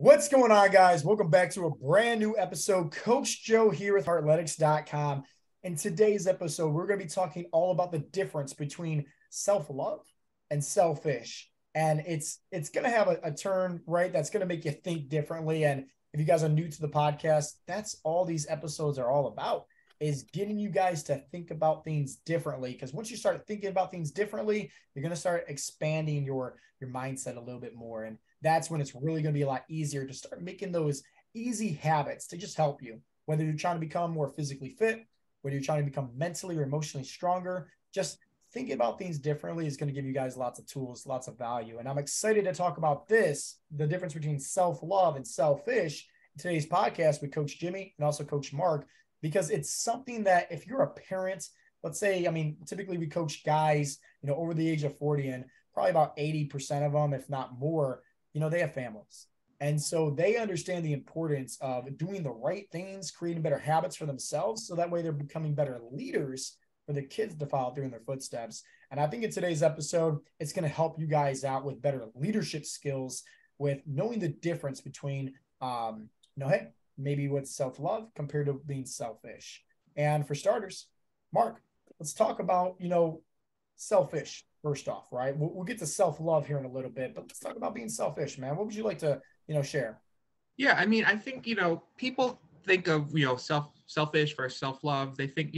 What's going on, guys? Welcome back to a brand new episode. Coach Joe here with Heartletics.com. In today's episode, we're going to be talking all about the difference between self-love and selfish. And it's going to have a turn, right? That's going to make you think differently. And if you guys are new to the podcast, that's all these episodes are all about, is getting you guys to think about things differently. Because once you start thinking about things differently, you're going to start expanding your mindset a little bit more. And that's when it's really going to be a lot easier to start making those easy habits to just help you, whether you're trying to become more physically fit, whether you're trying to become mentally or emotionally stronger. Just thinking about things differently is going to give you guys lots of tools, lots of value. And I'm excited to talk about this, the difference between self-love and selfish, in today's podcast with Coach Jimmy and also Coach Mark, because it's something that if you're a parent, let's say, typically we coach guys, over the age of 40, and probably about 80% of them, if not more, they have families. And so they understand the importance of doing the right things, creating better habits for themselves. So that way they're becoming better leaders for the kids to follow through in their footsteps. And I think in today's episode, it's going to help you guys out with better leadership skills, with knowing the difference between, hey, maybe what's self-love compared to being selfish. And for starters, Mark, let's talk about, selfish first off, right? We'll get to self-love here in a little bit, but let's talk about being selfish, man. What would you like to, share? Yeah, I think, people think of, selfish versus self-love. They think,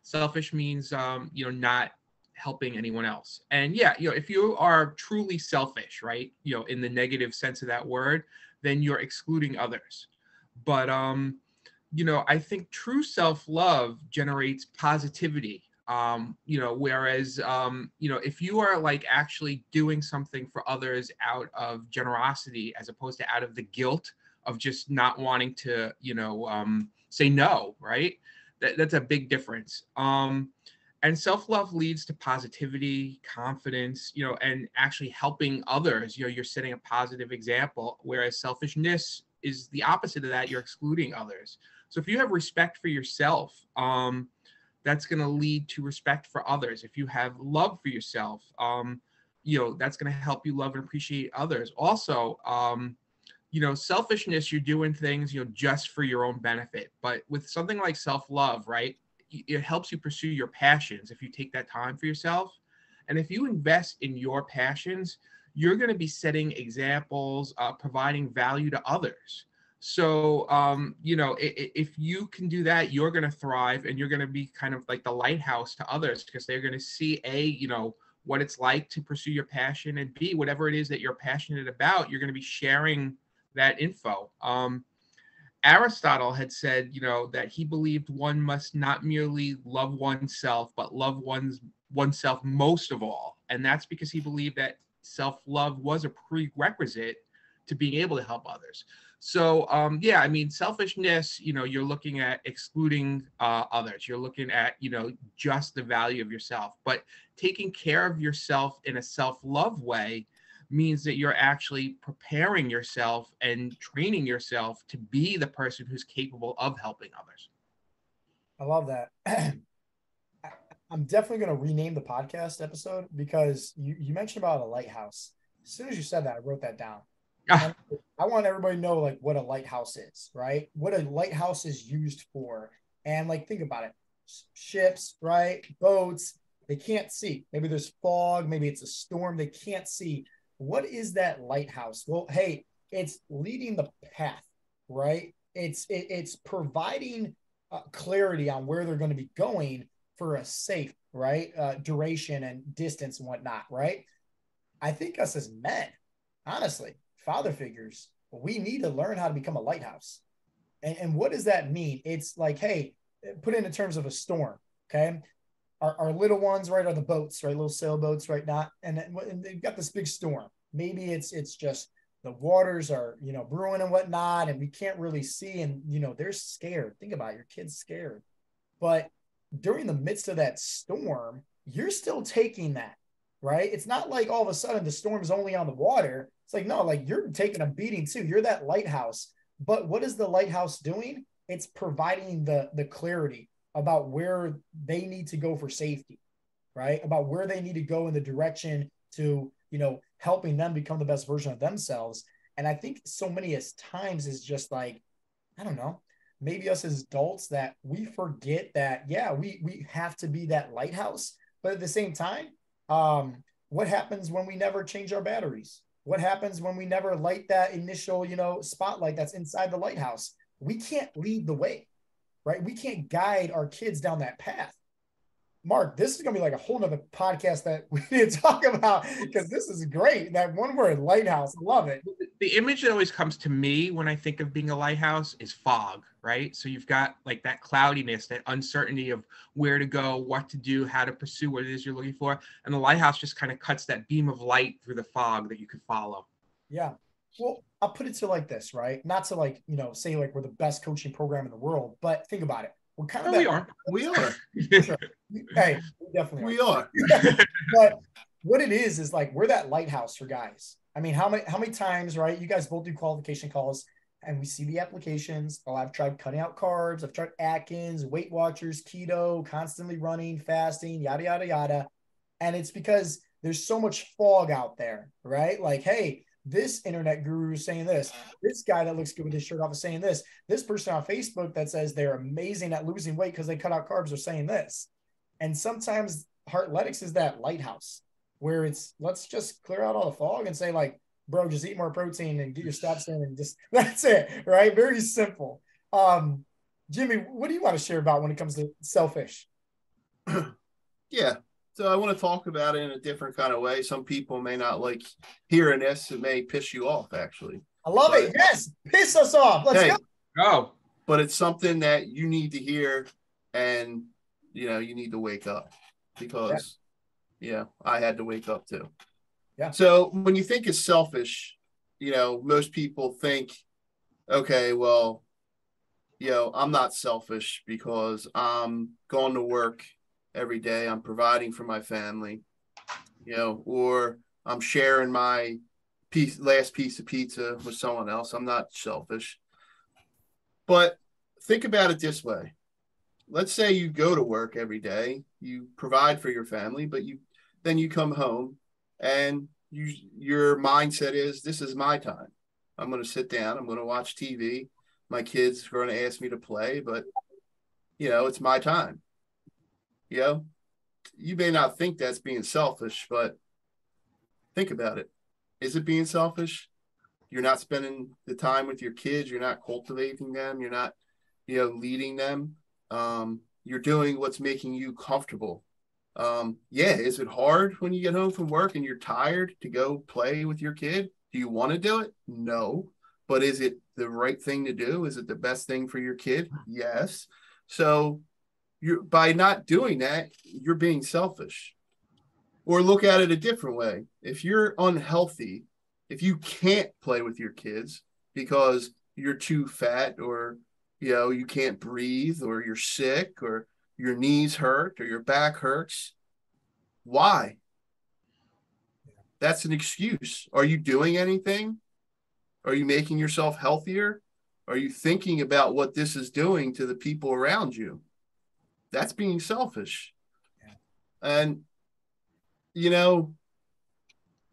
selfish means, not helping anyone else. And yeah, if you are truly selfish, right, in the negative sense of that word, then you're excluding others. But, I think true self-love generates positivity. Whereas, if you are like actually doing something for others out of generosity, as opposed to out of the guilt of just not wanting to, say no, right? That's a big difference. And self-love leads to positivity, confidence, and actually helping others. You're setting a positive example, whereas selfishness is the opposite of that. You're excluding others. So if you have respect for yourself, that's going to lead to respect for others. If you have love for yourself, that's going to help you love and appreciate others. Also, selfishness, you're doing things, just for your own benefit. But with something like self-love, right, it helps you pursue your passions if you take that time for yourself. And if you invest in your passions, you're going to be setting examples, providing value to others. So, if you can do that, you're going to thrive, and you're going to be kind of like the lighthouse to others, because they're going to see what it's like to pursue your passion, and B, whatever it is that you're passionate about, you're going to be sharing that info. Aristotle had said, that he believed one must not merely love oneself, but love oneself most of all. And that's because he believed that self-love was a prerequisite to being able to help others. So, selfishness, you're looking at excluding others. You're looking at, just the value of yourself. But taking care of yourself in a self-love way means that you're actually preparing yourself and training yourself to be the person who's capable of helping others. I love that. I'm definitely going to rename the podcast episode, because you mentioned about a lighthouse. As soon as you said that, I wrote that down. And I want everybody to know like what a lighthouse is, right? What a lighthouse is used for. And like, think about it. Ships, right? Boats, they can't see. Maybe there's fog, maybe it's a storm, they can't see. What is that lighthouse? Well, hey, it's leading the path, right? It's providing clarity on where they're going to be going for a safe, right, duration and distance and whatnot, right? I think us as men, honestly, father figures, we need to learn how to become a lighthouse. And what does that mean? It's like, hey, put it in terms of a storm, okay? Our little ones, right, are the boats, right, little sailboats, right, not, and they've got this big storm. Maybe it's just the waters are, brewing and whatnot, and we can't really see, and, they're scared. Think about it, your kid's scared. But during the midst of that storm, you're still taking that, right? It's not like all of a sudden the storm's only on the water. It's like, no, like you're taking a beating too. You're that lighthouse. But what is the lighthouse doing? It's providing the clarity about where they need to go for safety, right? About where they need to go in the direction to, helping them become the best version of themselves. And I think so many as times is just like, I don't know, maybe us as adults that we forget that, yeah, we have to be that lighthouse. But at the same time, what happens when we never change our batteries? What happens when we never light that initial, spotlight that's inside the lighthouse? We can't lead the way, right? We can't guide our kids down that path. Mark, this is going to be like a whole nother podcast that we need to talk about because this is great. That one word, lighthouse, love it. The image that always comes to me when I think of being a lighthouse is fog, right? So you've got like that cloudiness, that uncertainty of where to go, what to do, how to pursue what it is you're looking for. And the lighthouse just kind of cuts that beam of light through the fog that you could follow. Yeah. Well, I'll put it to like this, right? Not to like, say like we're the best coaching program in the world, but think about it. We're kind of we are. We are. Sure. Hey, we definitely are. But what it is like we're that lighthouse for guys. I mean, how many times, right? You guys both do qualification calls and we see the applications. Oh, I've tried cutting out carbs, I've tried Atkins, Weight Watchers, keto, constantly running, fasting, yada, yada, yada. And it's because there's so much fog out there, right? Like, hey, this internet guru is saying this. This guy that looks good with his shirt off is saying this. This person on Facebook that says they're amazing at losing weight because they cut out carbs are saying this. And sometimes Heartletics is that lighthouse where it's let's just clear out all the fog and say like, bro, just eat more protein and get your steps in and just that's it, right? Very simple. Jimmy, what do you want to share about when it comes to selfish? Yeah. So I want to talk about it in a different kind of way. Some people may not like hearing this. It may piss you off, actually. I love it. Yes. Piss us off. Let's go. Oh. But it's something that you need to hear and, you need to wake up because, I had to wake up too. Yeah. So when you think it's selfish, most people think, okay, well, I'm not selfish because I'm going to work every day. I'm providing for my family, or I'm sharing my last piece of pizza with someone else. I'm not selfish. But think about it this way. Let's say you go to work every day, you provide for your family, but then you come home and your mindset is, this is my time. I'm going to sit down. I'm going to watch TV. My kids are going to ask me to play, but, it's my time. You may not think that's being selfish, but think about it. Is it being selfish? You're not spending the time with your kids. You're not cultivating them. You're not, leading them. You're doing what's making you comfortable. Is it hard when you get home from work and you're tired to go play with your kid? Do you want to do it? No. But is it the right thing to do? Is it the best thing for your kid? Yes. So by not doing that, you're being selfish. Or look at it a different way. If you're unhealthy, if you can't play with your kids because you're too fat or, you can't breathe or you're sick or your knees hurt or your back hurts, why? That's an excuse. Are you doing anything? Are you making yourself healthier? Are you thinking about what this is doing to the people around you? That's being selfish. And,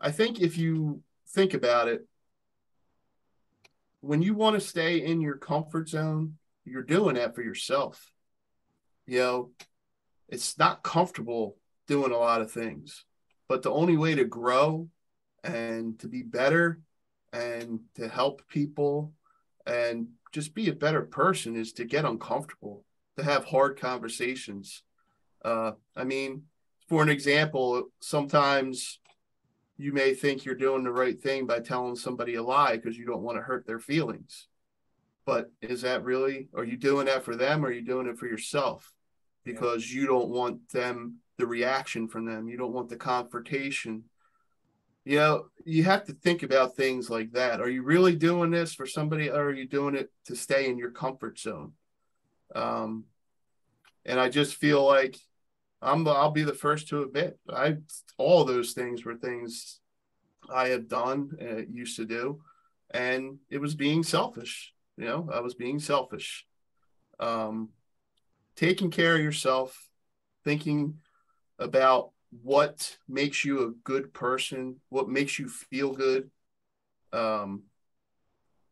I think if you think about it, when you want to stay in your comfort zone, you're doing that for yourself. It's not comfortable doing a lot of things, but the only way to grow and to be better and to help people and just be a better person is to get uncomfortable, to have hard conversations. For an example, sometimes you may think you're doing the right thing by telling somebody a lie because you don't want to hurt their feelings. But is that really, are you doing that for them or are you doing it for yourself? Because you don't want the reaction from them. You don't want the confrontation. You have to think about things like that. Are you really doing this for somebody or are you doing it to stay in your comfort zone? And I just feel like I'll be the first to admit all those things were things I had done, used to do, and it was being selfish. I was being selfish. Taking care of yourself, thinking about what makes you a good person, what makes you feel good.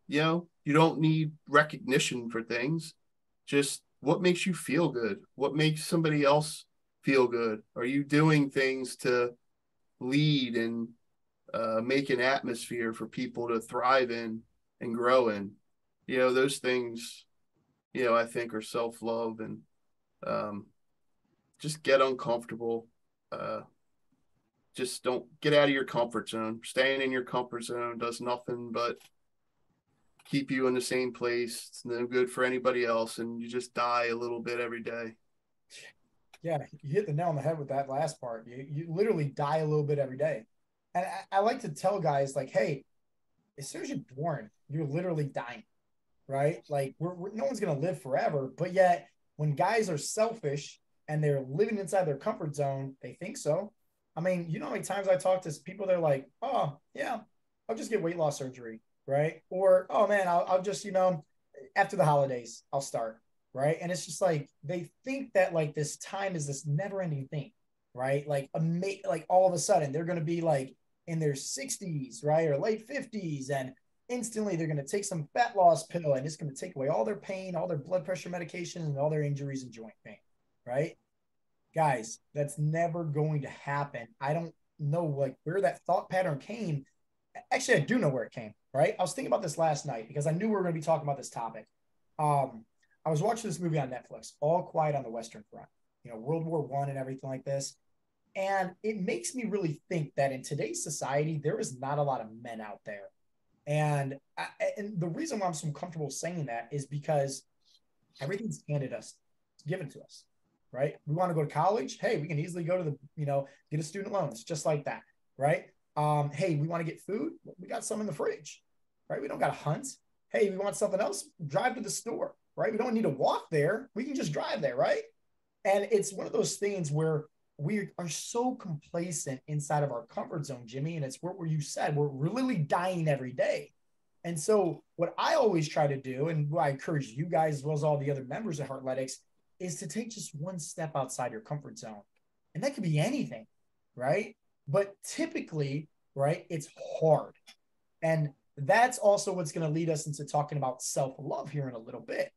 You don't need recognition for things. Just what makes you feel good? What makes somebody else feel good? Are you doing things to lead and make an atmosphere for people to thrive in and grow in? Those things, I think are self-love, and um, just get uncomfortable. Just don't get out of your comfort zone. Staying in your comfort zone does nothing but keep you in the same place. It's no good for anybody else, and you just die a little bit every day. Yeah, you hit the nail on the head with that last part. You literally die a little bit every day. And I like to tell guys, like, hey, as soon as you're born, you're literally dying, right? Like, no one's going to live forever. But yet, when guys are selfish and they're living inside their comfort zone, they think so. I mean, you know how many times I talk to people, they're like, oh, yeah, I'll just get weight loss surgery, right? Or, oh, man, I'll just, after the holidays, I'll start, right? And it's just like they think that like this time is this never ending thing, right? Like all of a sudden they're going to be like in their 60s, right? Or late 50s. And instantly they're going to take some fat loss pill and it's going to take away all their pain, all their blood pressure medication, and all their injuries and joint pain, right? Guys, that's never going to happen. I don't know like where that thought pattern came. Actually, I do know where it came, right? I was thinking about this last night because I knew we were going to be talking about this topic. I was watching this movie on Netflix, All Quiet on the Western Front, World War I and everything like this. And it makes me really think that in today's society, there is not a lot of men out there. And the reason why I'm so comfortable saying that is because everything's handed us, given to us, right? We want to go to college. Hey, we can easily go to get a student loan. It's just like that, right? Hey, we want to get food. We got some in the fridge, right? We don't got to hunt. Hey, we want something else. Drive to the store, right? We don't need to walk there. We can just drive there, right? And it's one of those things where we are so complacent inside of our comfort zone, Jimmy. And it's where you said we're really dying every day. And so what I always try to do, and what I encourage you guys as well as all the other members of Heartletics, is to take just one step outside your comfort zone. And that could be anything, right? But typically, right, it's hard. And that's also what's going to lead us into talking about self-love here in a little bit.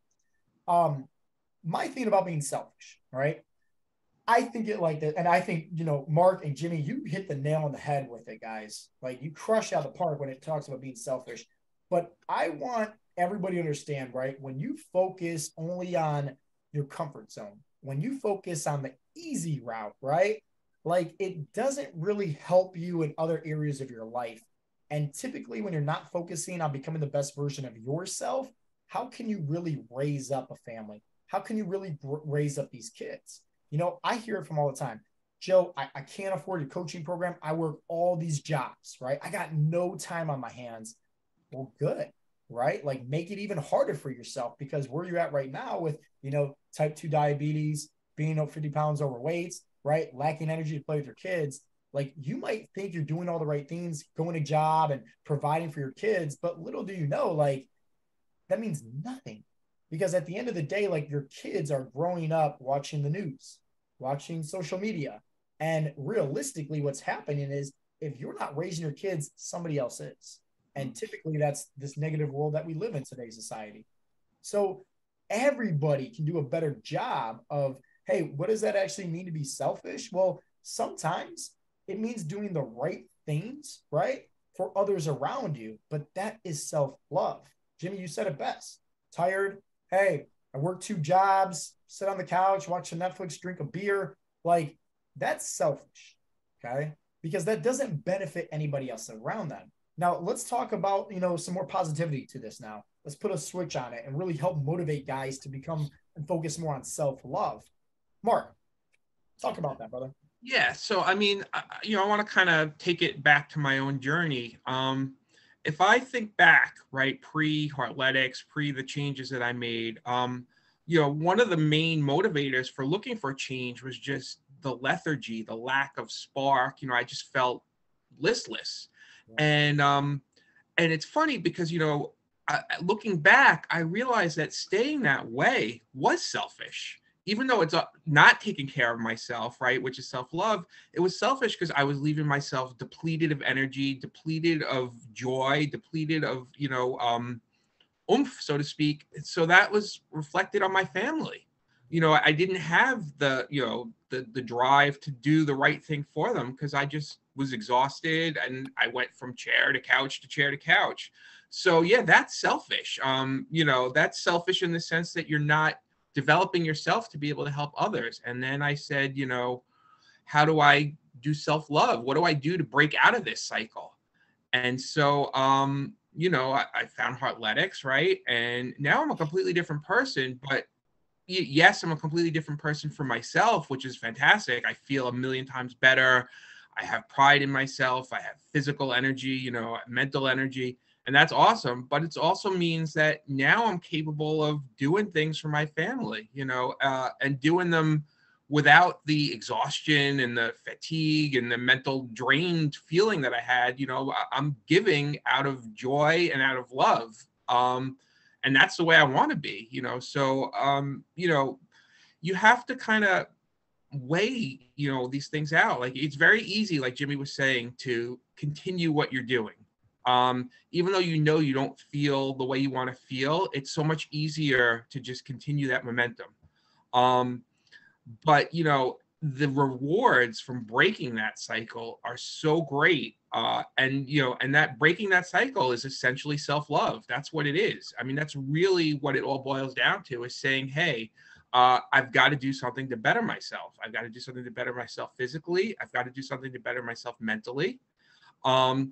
My thing about being selfish, right? I think it like that. And I think, Mark and Jimmy, you hit the nail on the head with it, guys. Like you crush out the park when it talks about being selfish. But I want everybody to understand, right? When you focus only on your comfort zone, when you focus on the easy route, right? Like it doesn't really help you in other areas of your life. And typically when you're not focusing on becoming the best version of yourself, how can you really raise up a family? How can you really raise up these kids? I hear it from all the time. Joe, I can't afford your coaching program. I work all these jobs, right? I got no time on my hands. Well, good, right? Like make it even harder for yourself because where you're at right now with, type 2 diabetes, being 50 pounds overweight, right? Lacking energy to play with your kids. Like you might think you're doing all the right things, going to job and providing for your kids, but little do you know, like that means nothing because at the end of the day, like your kids are growing up watching the news, watching social media. And realistically, what's happening is if you're not raising your kids, somebody else is. And typically that's this negative world that we live in today's society. So everybody can do a better job of, hey, what does that actually mean to be selfish? Well, sometimes it means doing the right things, right? For others around you, but that is self-love. Jimmy, you said it best. Tired. Hey, I work 2 jobs, sit on the couch, watch the Netflix, drink a beer. Like that's selfish. Okay. Because that doesn't benefit anybody else around them. Now let's talk about, some more positivity to this now. Let's put a switch on it and really help motivate guys to become and focus more on self-love. Mark, talk about that, brother. Yeah. So, I mean, I want to kind of take it back to my own journey. If I think back, right, pre-Heartletics, pre the changes that I made, one of the main motivators for looking for change was just the lethargy, the lack of spark. I just felt listless. Yeah. And it's funny because, looking back, I realized that staying that way was selfish. Even though it's not taking care of myself, right, which is self-love, it was selfish because I was leaving myself depleted of energy, depleted of joy, depleted of, oomph, so to speak. So that was reflected on my family. I didn't have the drive to do the right thing for them because I just was exhausted, and I went from chair to couch to chair to couch. So yeah, that's selfish. That's selfish in the sense that you're not developing yourself to be able to help others. And then I said, how do I do self-love? What do I do to break out of this cycle? And so, I found Heartletics, right? And now I'm a completely different person, but yes, I'm a completely different person for myself, which is fantastic. I feel a million times better. I have pride in myself. I have physical energy, mental energy, and that's awesome. But it also means that now I'm capable of doing things for my family, and doing them without the exhaustion and the fatigue and the mental drained feeling that I had. I'm giving out of joy and out of love. And that's the way I want to be, So, you have to kind of weigh, these things out. Like, it's very easy, like Jimmy was saying, to continue what you're doing. Even though you don't feel the way you want to feel, it's so much easier to just continue that momentum. But the rewards from breaking that cycle are so great. And that breaking that cycle is essentially self-love. That's what it is. I mean, that's really what it all boils down to, is saying, hey, I've got to do something to better myself. I've got to do something to better myself physically. I've got to do something to better myself mentally. And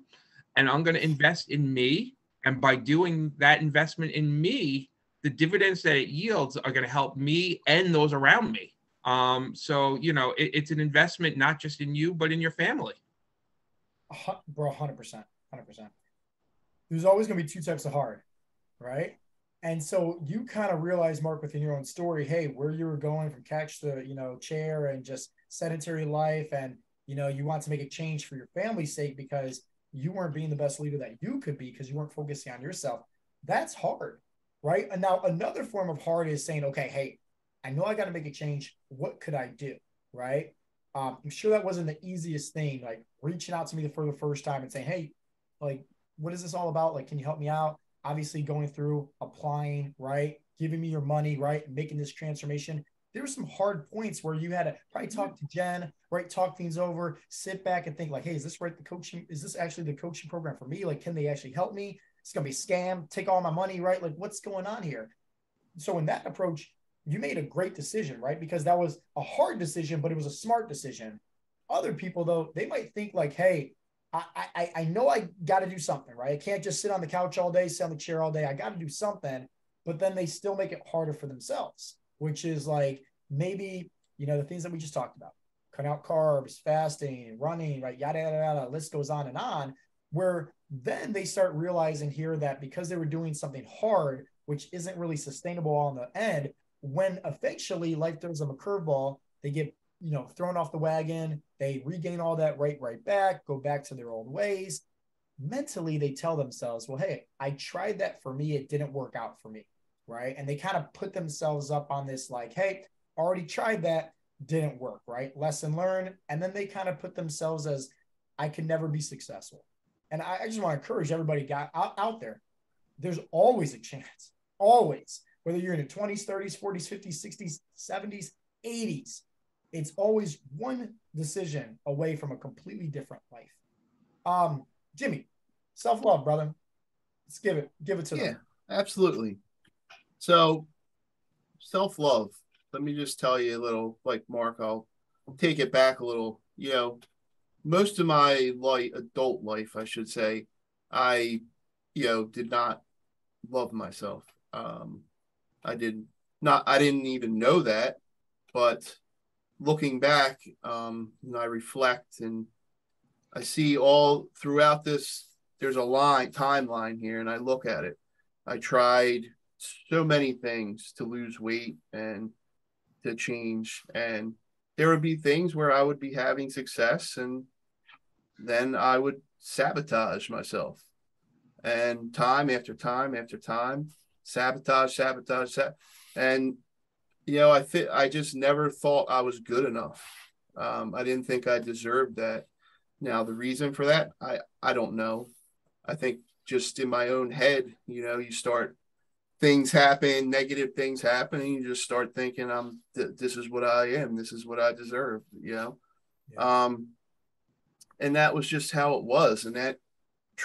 I'm going to invest in me. And by doing that investment in me, the dividends that it yields are going to help me and those around me. So, it's an investment, not just in you, but in your family. Bro, 100%, 100%. There's always going to be two types of hard, right? And so you kind of realize, Mark, within your own story, hey, where you were going from couch to, chair and just sedentary life. And, you want to make a change for your family's sake because you weren't being the best leader that you could be because you weren't focusing on yourself. That's hard, right? And now another form of hard is saying, okay, hey, I know I got to make a change. What could I do? Right. I'm sure that wasn't the easiest thing, like reaching out to me for the first time and saying, hey, like, what is this all about? Like, can you help me out? Obviously going through applying, right? Giving me your money, right? Making this transformation. There were some hard points where you had to probably talk to Jen, right? Talk things over, sit back and think like, hey, is this right? Is this actually the coaching program for me? Like, can they actually help me? It's going to be a scam, take all my money, right? Like, what's going on here? So in that approach, you made a great decision, right? Because that was a hard decision, but it was a smart decision. Other people, though, they might think like, hey, I know I got to do something, right? I can't just sit on the couch all day, sit on the chair all day. I got to do something, but then they still make it harder for themselves, which is like maybe, the things that we just talked about, cut out carbs, fasting, running, right? Yada, yada, yada. List goes on, where then they start realizing here that because they were doing something hard, which isn't really sustainable on the end, when eventually life throws them a curveball, they get, thrown off the wagon, they regain all that right back, go back to their old ways. Mentally, they tell themselves, well, hey, I tried that for me. It didn't work out for me, right? And they kind of put themselves up on this like, hey, already tried that, didn't work, right? Lesson learned. And then they kind of put themselves as, I can never be successful. And I just want to encourage everybody out there. There's always a chance, always. Whether you're in your 20s, 30s, 40s, 50s, 60s, 70s, 80s, it's always one decision away from a completely different life. Jimmy, self-love, brother. Let's give it to them. Yeah, absolutely. So self-love, let me just tell you a little, like Mark, I'll take it back a little. Most of my adult life, I should say, I, did not love myself. I didn't even know that, but looking back, I reflect and I see all throughout this, there's a timeline here, and I look at it. I tried so many things to lose weight and to change, and there would be things where I would be having success, and then I would sabotage myself, and time after time after time, sabotage. And, I just never thought I was good enough. I didn't think I deserved that. Now, the reason for that, I don't know. I think just in my own head, you start things happen, negative things happen, and you just start thinking, this is what I am. This is what I deserve, you know? Yeah. And that was just how it was. And that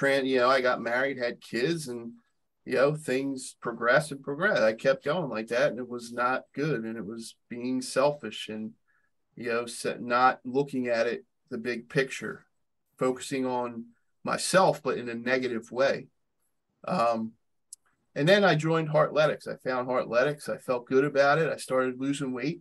you know, I got married, had kids, and, you know, things progressed and progressed. I kept going like that, and it was not good. And it was being selfish and, you know, not looking at it, the big picture, focusing on myself, but in a negative way. And then I joined Heartletics. I found Heartletics. I felt good about it. I started losing weight.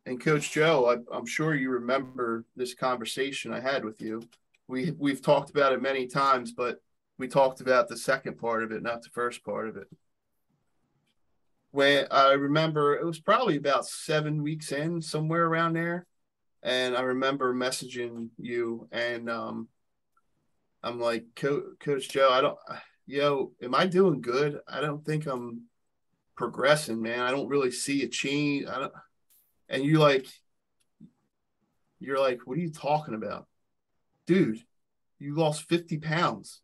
And Coach Joe, I'm sure you remember this conversation I had with you. We've talked about it many times, but we talked about the second part of it, not the first part of it. When I remember, it was probably about 7 weeks in, somewhere around there. And I remember messaging you, and I'm like, Coach Joe, am I doing good? I don't think I'm progressing, man. I don't really see a change. And you're like, what are you talking about? Dude, you lost 50 pounds.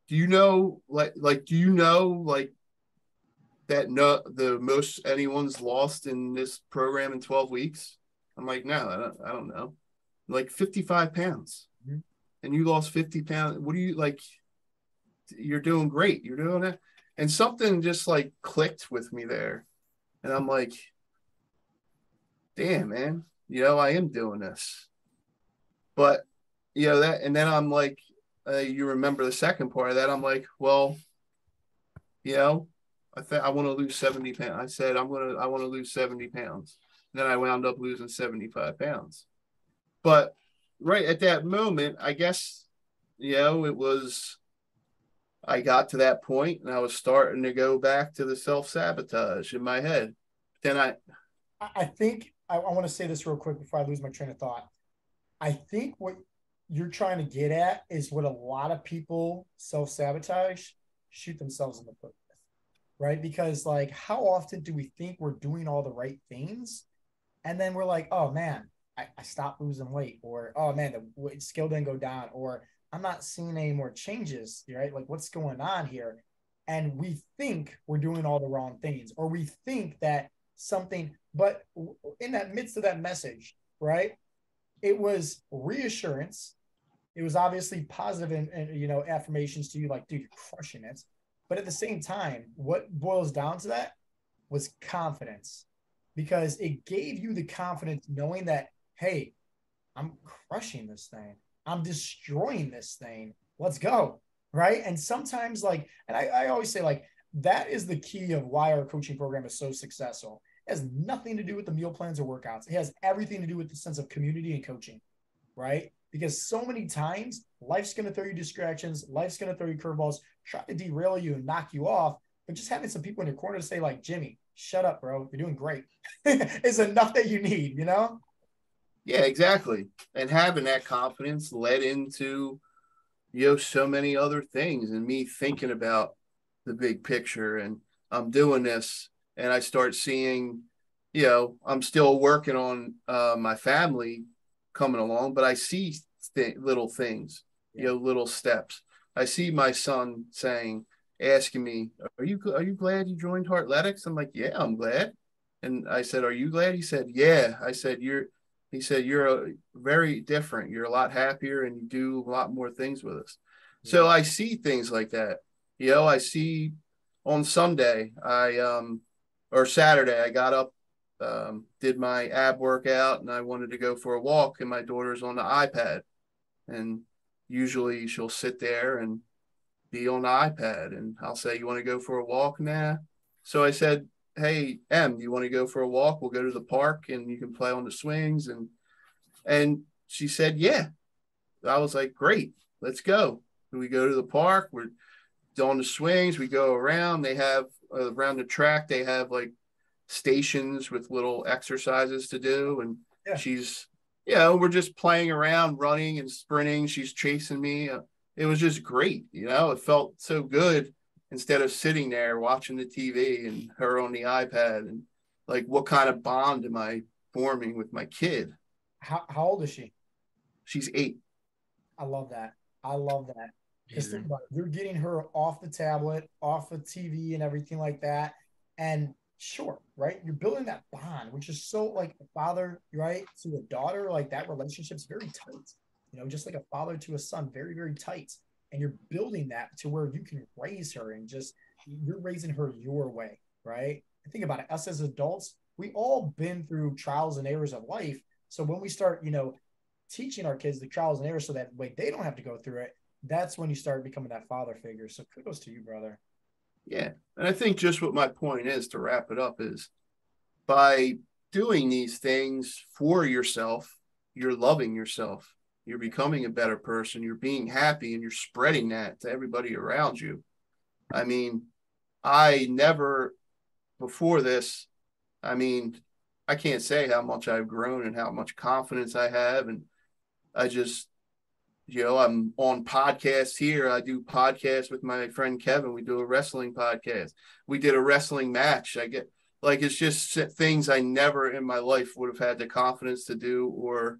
Do you know, do you know, that the most anyone's lost in this program in 12 weeks? I'm like, no, I don't know. Like 55 pounds. Mm-hmm. And you lost 50 pounds. What do you like? You're doing great. You're doing it. And something just like clicked with me there. And I'm like, damn, man, you know, I am doing this. But, you know, and then I'm like, you remember the second part of that. I'm like, well, you know, I want to lose 70 pounds. I said, I want to lose 70 pounds. And then I wound up losing 75 pounds. But right at that moment, I guess, you know, I got to that point and I was starting to go back to the self-sabotage in my head. Then I think I want to say this real quick before I lose my train of thought. I think what you're trying to get at is what a lot of people self-sabotage, shoot themselves in the foot with, right? Because like, how often do we think we're doing all the right things? And then we're like, oh man, I stopped losing weight, or, oh man, the skill didn't go down, or I'm not seeing any more changes, right? Like what's going on here? And we think we're doing all the wrong things, or we think that something, but in that midst of that message, right? It was reassurance. It was obviously positive and you know, affirmations to you, like, dude, you're crushing it. But at the same time, what boils down to that was confidence, because it gave you the confidence knowing that, hey, I'm crushing this thing. I'm destroying this thing. Let's go. Right. And sometimes, like, and I always say, like, that is the key of why our coaching program is so successful. It has nothing to do with the meal plans or workouts. It has everything to do with the sense of community and coaching, right? Because so many times life's going to throw you distractions. Life's going to throw you curveballs, try to derail you and knock you off. But just having some people in your corner to say, like, Jimmy, shut up, bro. You're doing great is enough that you need, you know? Yeah, exactly. And having that confidence led into, you know, so many other things, and me thinking about the big picture, and I'm doing this, and I start seeing, you know, I'm still working on my family coming along, but I see little things, you know, little steps. I see my son asking me, are you glad you joined Heartletics? I'm like, yeah, I'm glad. And I said, are you glad? He said, yeah. I said, you're very different. You're a lot happier and you do a lot more things with us. Yeah. So I see things like that. You know, I see on Sunday, or Saturday, I got up, did my ab workout, and I wanted to go for a walk, and my daughter's on the iPad. And usually she'll sit there and be on the iPad, and I'll say, you want to go for a walk? Nah. So I said, hey, do you want to go for a walk? We'll go to the park and you can play on the swings. And she said, yeah. I was like, great, let's go. We go to the park. We're on the swings. We go around. They have around the track, they have like stations with little exercises to do. And she's, you know, we're just playing around, running and sprinting. She's chasing me. It was just great. You know, it felt so good instead of sitting there watching the TV and her on the iPad. And like, what kind of bond am I forming with my kid? How old is she? She's 8. I love that. I love that. Because think about it, you're getting her off the tablet, off the TV and everything like that. And sure, right? You're building that bond, which is so like a father, right, to a daughter, like that relationship's very tight. Just like a father to a son, very, very tight. And you're building that to where you can raise her and just you're raising her your way, right? And think about it, us as adults, we all been through trials and errors of life. So when we start, teaching our kids the trials and errors so that way they don't have to go through it, that's when you start becoming that father figure. So kudos to you, brother. Yeah. And I think just what my point is to wrap it up is by doing these things for yourself, you're loving yourself. You're becoming a better person. You're being happy and you're spreading that to everybody around you. I mean, I never before this, I mean, I can't say how much I've grown and how much confidence I have. And I just, I'm on podcasts here. I do podcasts with my friend Kevin. We do a wrestling podcast. We did a wrestling match. I get like, it's just things I never in my life would have had the confidence to do or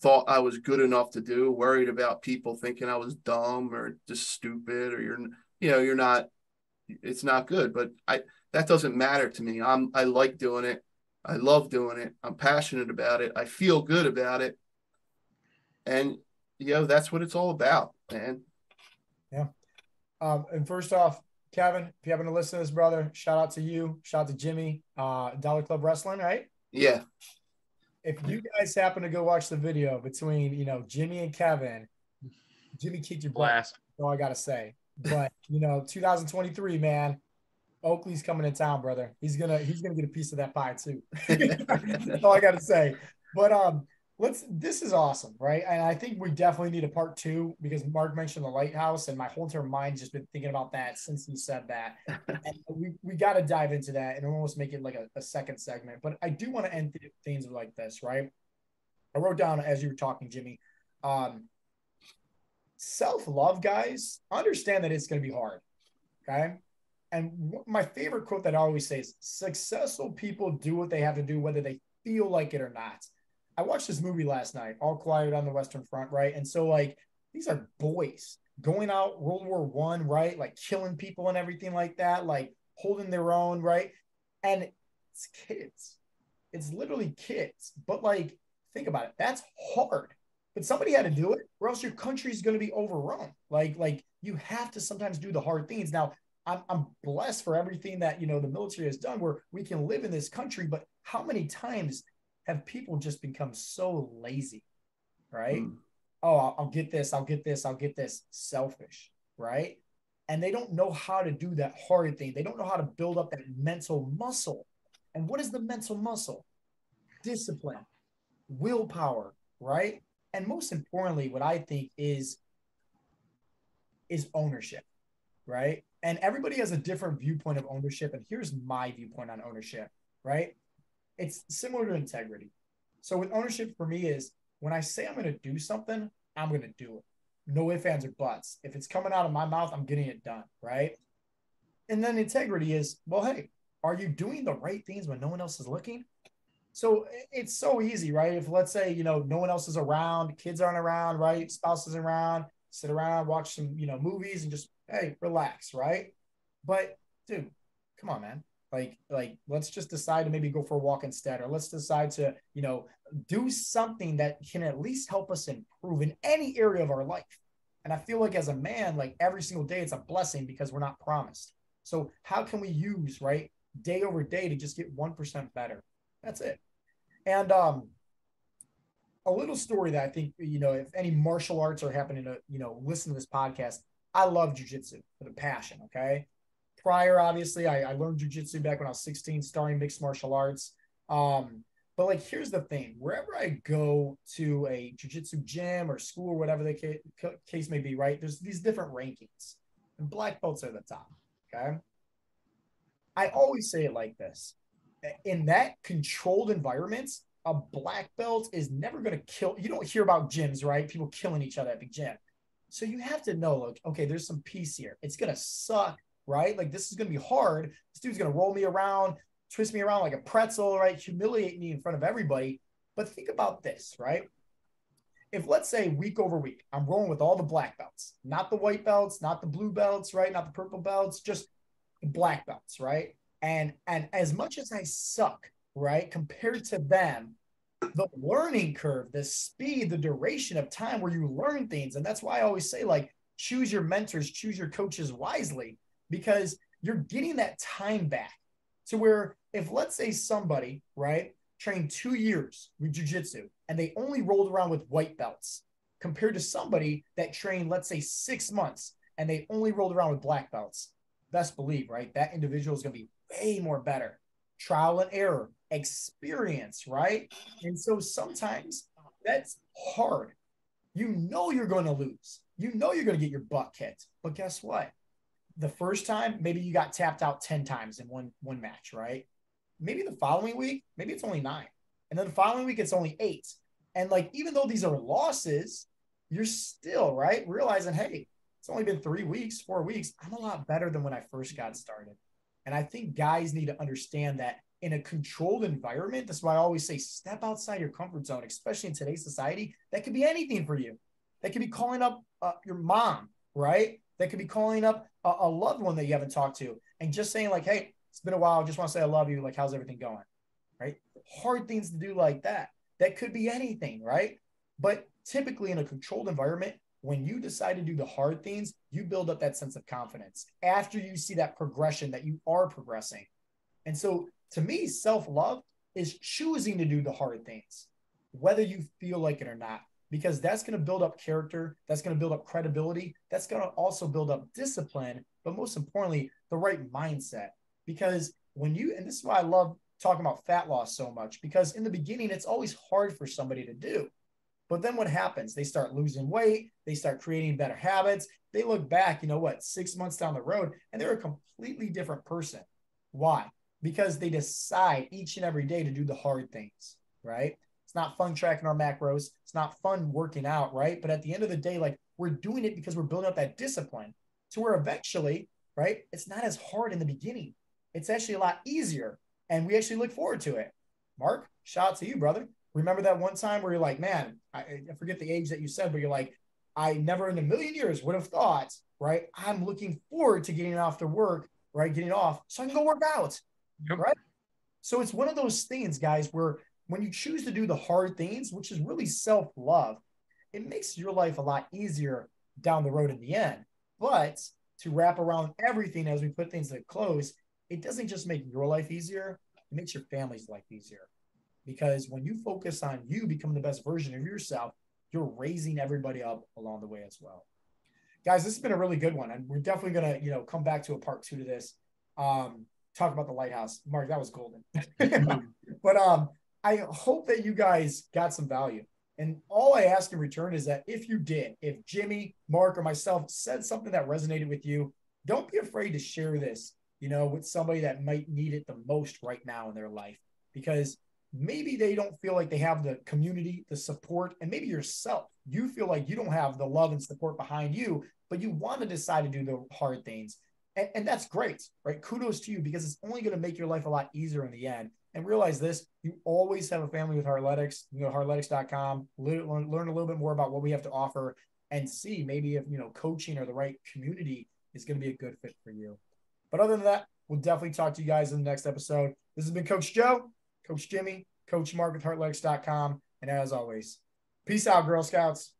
thought I was good enough to do, worried about people thinking I was dumb or just stupid or you're not, it's not good. But that doesn't matter to me. I like doing it. I love doing it. I'm passionate about it. I feel good about it. And, that's what it's all about, man. Yeah. And first off, Kevin, if you happen to listen to this, brother, shout out to you. Shout out to Jimmy, Dollar Club Wrestling, right? Yeah. If you guys happen to go watch the video between, Jimmy and Kevin, Jimmy kicked your butt. That's all I got to say. But, 2023, man, Oakley's coming in town, brother. He's gonna get a piece of that pie too. That's all I got to say. But this is awesome, right? And I think we definitely need a part 2 because Mark mentioned the lighthouse, and my whole entire mind's just been thinking about that since he said that. And we got to dive into that and almost make it like a second segment. But I do want to end things like this, right? I wrote down as you were talking, Jimmy. Self-love, guys, understand that it's going to be hard, okay? And my favorite quote that I always say is successful people do what they have to do, whether they feel like it or not. I watched this movie last night, All Quiet on the Western Front, right? And so like, these are boys going out World War I, right? Like killing people and everything like that, like holding their own, right? And it's kids. It's literally kids. But like, think about it. That's hard. But somebody had to do it, or else your country's going to be overrun. Like you have to sometimes do the hard things. Now, I'm blessed for everything that, the military has done where we can live in this country, but how many times have people just become so lazy, right? Oh, I'll get this, I'll get this, I'll get this. Selfish, right? And they don't know how to do that hard thing. They don't know how to build up that mental muscle. And what is the mental muscle? Discipline, willpower, right? And most importantly, what I think is ownership, right? And everybody has a different viewpoint of ownership. And here's my viewpoint on ownership, right? It's similar to integrity. So with ownership for me is when I say I'm going to do something, I'm going to do it. No ifs, ands, or buts. If it's coming out of my mouth, I'm getting it done, right? And then integrity is, well, hey, are you doing the right things when no one else is looking? So it's so easy, right? If let's say, no one else is around, kids aren't around, right? Spouse isn't around, sit around, watch some, movies and just, hey, relax, right? But dude, come on, man. Like let's just decide to maybe go for a walk instead, or let's decide to, do something that can at least help us improve in any area of our life. And I feel like as a man, like every single day, it's a blessing because we're not promised. So how can we use, right, day over day to just get 1% better? That's it. And a little story that I think, if any martial arts are happening to, listen to this podcast, I love jujitsu with a passion. Okay. Prior, obviously, I learned jujitsu back when I was 16, starting mixed martial arts. But like, here's the thing: wherever I go to a jujitsu gym or school or whatever the case may be, right? There's these different rankings, and black belts are the top. Okay. I always say it like this: in that controlled environment, a black belt is never going to kill. You don't hear about gyms, right? People killing each other at the gym. So you have to know, like, okay, there's some peace here. It's going to suck, right? Like, this is going to be hard. This dude's going to roll me around, twist me around like a pretzel, right? Humiliate me in front of everybody. But think about this, right? if let's say week over week, I'm rolling with all the black belts, not the white belts, not the blue belts, right? Not the purple belts, just the black belts, right? And as much as I suck, right, compared to them, the learning curve, the speed, the duration of time where you learn things. And that's why I always say, like, choose your mentors, choose your coaches wisely, because you're getting that time back to where if let's say somebody, right, trained 2 years with jujitsu and they only rolled around with white belts compared to somebody that trained, let's say 6 months and they only rolled around with black belts, best believe, right, that individual is going to be way more better. Trial and error, experience, right? And so sometimes that's hard. You know you're going to lose. You know you're going to get your butt kicked. But guess what? The first time, maybe you got tapped out 10 times in one match, right? Maybe the following week, maybe it's only 9. And then the following week, it's only 8. And like, even though these are losses, you're still, right, realizing, hey, it's only been 3 weeks, 4 weeks. I'm a lot better than when I first got started. And I think guys need to understand that in a controlled environment, that's why I always say step outside your comfort zone, especially in today's society. That could be anything for you. That could be calling up your mom, right? That could be calling up a loved one that you haven't talked to and just saying like, hey, it's been a while. I just want to say I love you. Like, how's everything going? Right? Hard things to do like that. That could be anything, right? But typically in a controlled environment, when you decide to do the hard things, you build up that sense of confidence after you see that progression that you are progressing. And so to me, self-love is choosing to do the hard things, whether you feel like it or not, because that's going to build up character. That's going to build up credibility. That's going to also build up discipline, but most importantly, the right mindset. Because when you, and this is why I love talking about fat loss so much, because in the beginning, it's always hard for somebody to do. But then what happens? They start losing weight. They start creating better habits. They look back, 6 months down the road, and they're a completely different person. Why? Because they decide each and every day to do the hard things, right? It's not fun tracking our macros. It's not fun working out, right? But at the end of the day, like, we're doing it because we're building up that discipline to where eventually, right, it's not as hard in the beginning. It's actually a lot easier, and we actually look forward to it. Mark, shout out to you, brother. Remember that one time where you're like, man, I forget the age that you said, but you're like, I never in a million years would have thought, right? I'm looking forward to getting off to work, right? Getting off so I can go work out, right? So it's one of those things, guys, where when you choose to do the hard things, which is really self-love, it makes your life a lot easier down the road in the end. But to wrap around everything as we put things to close, it doesn't just make your life easier, it makes your family's life easier. Because when you focus on you becoming the best version of yourself, you're raising everybody up along the way as well. Guys, this has been a really good one. And we're definitely going to, come back to a part 2 to this. Talk about the lighthouse. Mark, that was golden. But I hope that you guys got some value. And all I ask in return is that if you did, if Jimmy, Mark, or myself said something that resonated with you, don't be afraid to share this, with somebody that might need it the most right now in their life. Because maybe they don't feel like they have the community, the support, and maybe yourself, you feel like you don't have the love and support behind you, but you want to decide to do the hard things. And that's great, right? Kudos to you, because it's only going to make your life a lot easier in the end. And realize this, you always have a family with Heartletics. You go to heartletics.com, learn a little bit more about what we have to offer, and see maybe if, coaching or the right community is going to be a good fit for you. But other than that, we'll definitely talk to you guys in the next episode. This has been Coach Joe, Coach Jimmy, Coach Mark with Heartletics.com. And as always, peace out, Girl Scouts.